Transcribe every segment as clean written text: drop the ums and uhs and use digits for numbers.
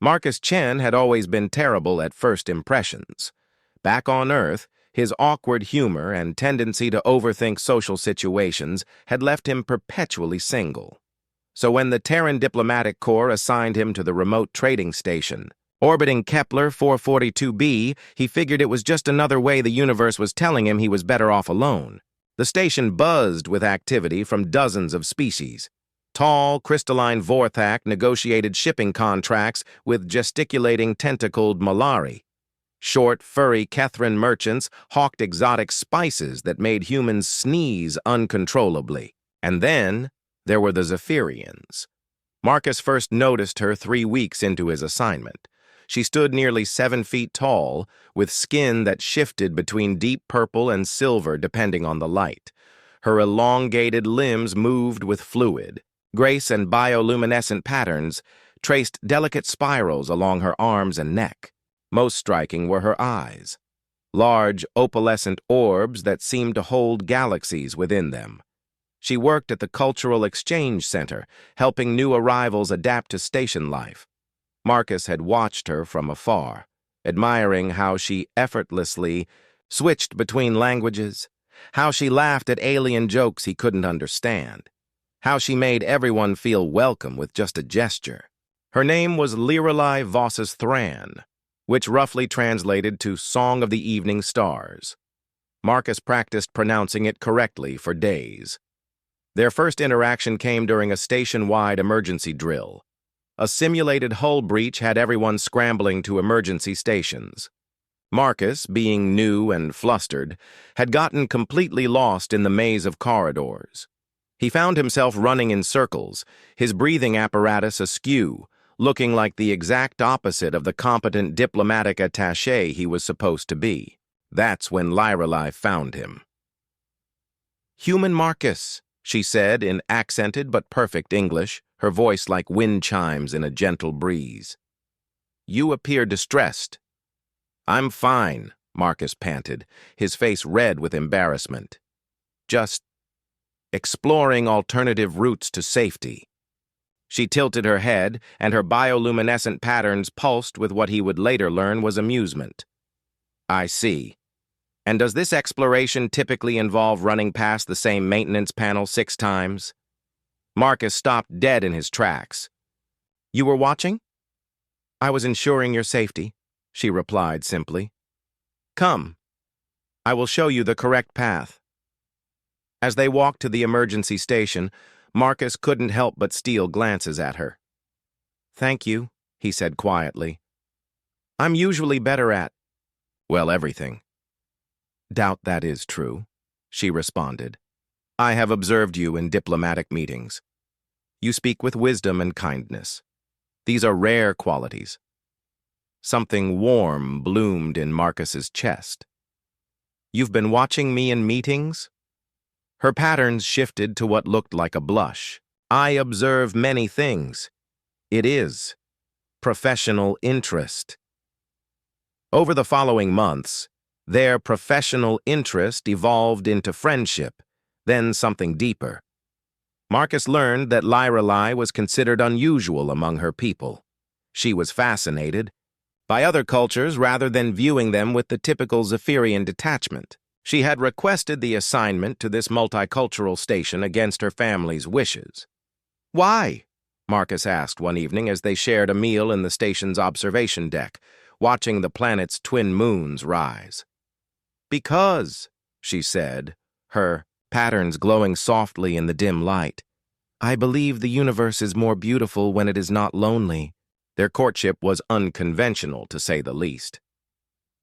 Marcus Chen had always been terrible at first impressions. Back on Earth, his awkward humor and tendency to overthink social situations had left him perpetually single. So when the Terran Diplomatic Corps assigned him to the remote trading station, orbiting Kepler 442b, he figured it was just another way the universe was telling him he was better off alone. The station buzzed with activity from dozens of species. Tall, crystalline Vorthak negotiated shipping contracts with gesticulating tentacled Malari. Short, furry Kethran merchants hawked exotic spices that made humans sneeze uncontrollably. And then there were the Zephyrians. Marcus first noticed her 3 weeks into his assignment. She stood nearly 7 feet tall, with skin that shifted between deep purple and silver depending on the light. Her elongated limbs moved with fluid. Grace and bioluminescent patterns traced delicate spirals along her arms and neck. Most striking were her eyes, large opalescent orbs that seemed to hold galaxies within them. She worked at the Cultural Exchange Center, helping new arrivals adapt to station life. Marcus had watched her from afar, admiring how she effortlessly switched between languages, how she laughed at alien jokes he couldn't understand, how she made everyone feel welcome with just a gesture. Her name was Lirelai Voss's Thran, which roughly translated to Song of the Evening Stars. Marcus practiced pronouncing it correctly for days. Their first interaction came during a station-wide emergency drill. A simulated hull breach had everyone scrambling to emergency stations. Marcus, being new and flustered, had gotten completely lost in the maze of corridors. He found himself running in circles, his breathing apparatus askew, looking like the exact opposite of the competent diplomatic attaché he was supposed to be. That's when Lirelai found him. "Human Marcus," she said in accented but perfect English, her voice like wind chimes in a gentle breeze. "You appear distressed." "I'm fine," Marcus panted, his face red with embarrassment. "Just exploring alternative routes to safety." She tilted her head, and her bioluminescent patterns pulsed with what he would later learn was amusement. "I see. And does this exploration typically involve running past the same maintenance panel 6 times? Marcus stopped dead in his tracks. "You were watching?" "I was ensuring your safety," she replied simply. "Come. I will show you the correct path." As they walked to the emergency station, Marcus couldn't help but steal glances at her. "Thank you," he said quietly. "I'm usually better at, well, everything." "Doubt that is true," she responded. "I have observed you in diplomatic meetings. You speak with wisdom and kindness. These are rare qualities." Something warm bloomed in Marcus's chest. "You've been watching me in meetings?" Her patterns shifted to what looked like a blush. "I observe many things. It is professional interest." Over the following months, their professional interest evolved into friendship, then something deeper. Marcus learned that Lirelai was considered unusual among her people. She was fascinated by other cultures rather than viewing them with the typical Zephyrian detachment. She had requested the assignment to this multicultural station against her family's wishes. "Why?" Marcus asked one evening as they shared a meal in the station's observation deck, watching the planet's twin moons rise. "Because," she said, her patterns glowing softly in the dim light, "I believe the universe is more beautiful when it is not lonely." Their courtship was unconventional, to say the least.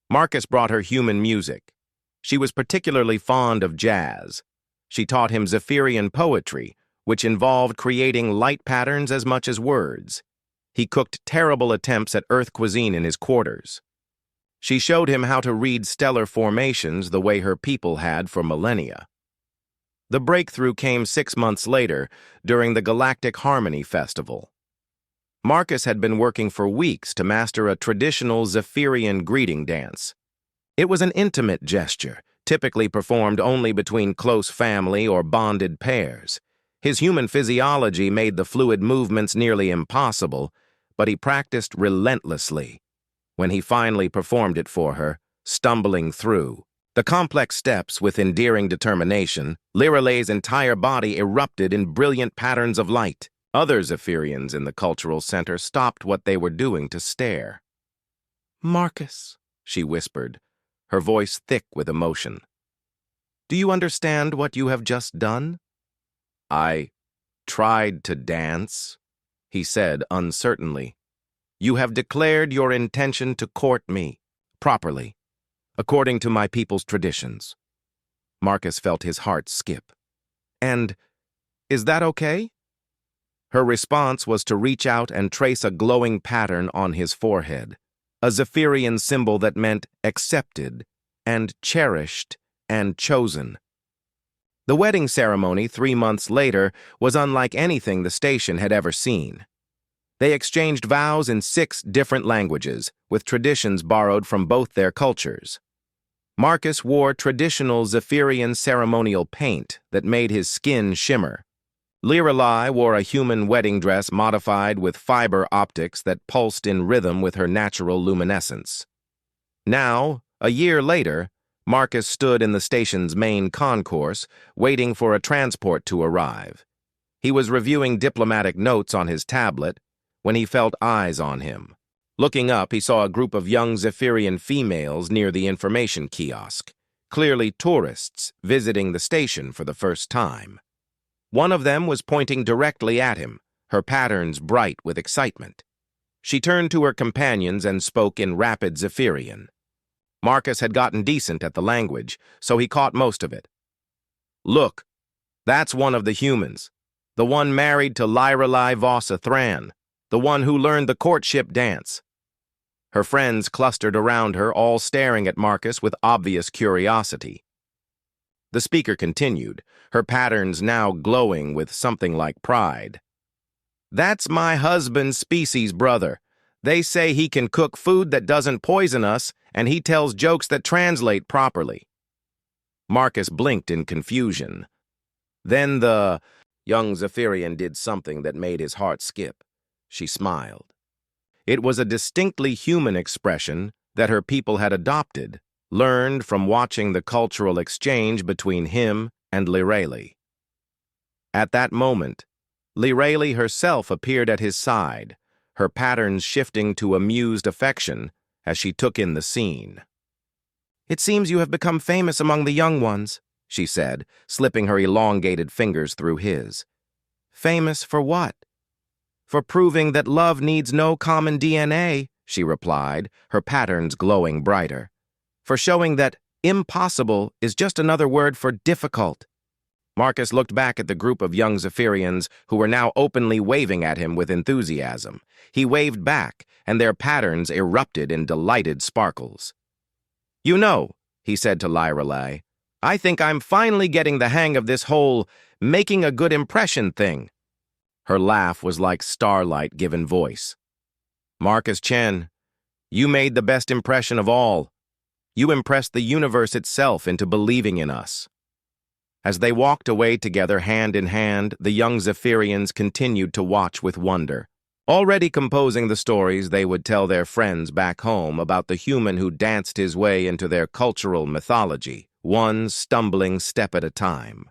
Marcus brought her human music. She was particularly fond of jazz. She taught him Zephyrian poetry, which involved creating light patterns as much as words. He cooked terrible attempts at Earth cuisine in his quarters. She showed him how to read stellar formations the way her people had for millennia. The breakthrough came 6 months later, during the Galactic Harmony Festival. Marcus had been working for weeks to master a traditional Zephyrian greeting dance. It was an intimate gesture, typically performed only between close family or bonded pairs. His human physiology made the fluid movements nearly impossible, but he practiced relentlessly. When he finally performed it for her, stumbling through the complex steps with endearing determination, Liralay's entire body erupted in brilliant patterns of light. Other Zephyrians in the cultural center stopped what they were doing to stare. "Marcus," she whispered, her voice thick with emotion. "Do you understand what you have just done?" "I tried to dance," he said uncertainly. "You have declared your intention to court me, properly, according to my people's traditions." Marcus felt his heart skip. "And is that okay?" Her response was to reach out and trace a glowing pattern on his forehead, a Zephyrian symbol that meant accepted and cherished and chosen. The wedding ceremony 3 months later was unlike anything the station had ever seen. They exchanged vows in 6 different languages, with traditions borrowed from both their cultures. Marcus wore traditional Zephyrian ceremonial paint that made his skin shimmer. Liralai wore a human wedding dress modified with fiber optics that pulsed in rhythm with her natural luminescence. Now, a year later, Marcus stood in the station's main concourse, waiting for a transport to arrive. He was reviewing diplomatic notes on his tablet when he felt eyes on him. Looking up, he saw a group of young Zephyrian females near the information kiosk, clearly tourists visiting the station for the first time. One of them was pointing directly at him, her patterns bright with excitement. She turned to her companions and spoke in rapid Zephyrian. Marcus had gotten decent at the language, so he caught most of it. "Look, that's one of the humans, the one married to Liralai Vossa Thran, the one who learned the courtship dance." Her friends clustered around her, all staring at Marcus with obvious curiosity. The speaker continued, her patterns now glowing with something like pride. "That's my husband's species brother. They say he can cook food that doesn't poison us, and he tells jokes that translate properly." Marcus blinked in confusion. Then the young Zephyrian did something that made his heart skip. She smiled. It was a distinctly human expression that her people had adopted, learned from watching the cultural exchange between him and Liralee. At that moment, Liralee herself appeared at his side, her patterns shifting to amused affection as she took in the scene. "It seems you have become famous among the young ones," she said, slipping her elongated fingers through his. "Famous for what?" "For proving that love needs no common DNA," she replied, her patterns glowing brighter. "For showing that impossible is just another word for difficult." Marcus looked back at the group of young Zephyrians who were now openly waving at him with enthusiasm. He waved back, and their patterns erupted in delighted sparkles. "You know," he said to Liralai, "I think I'm finally getting the hang of this whole making a good impression thing." Her laugh was like starlight given voice. "Marcus Chen, you made the best impression of all. You impressed the universe itself into believing in us." As they walked away together hand in hand, the young Zephyrians continued to watch with wonder, already composing the stories they would tell their friends back home about the human who danced his way into their cultural mythology, one stumbling step at a time.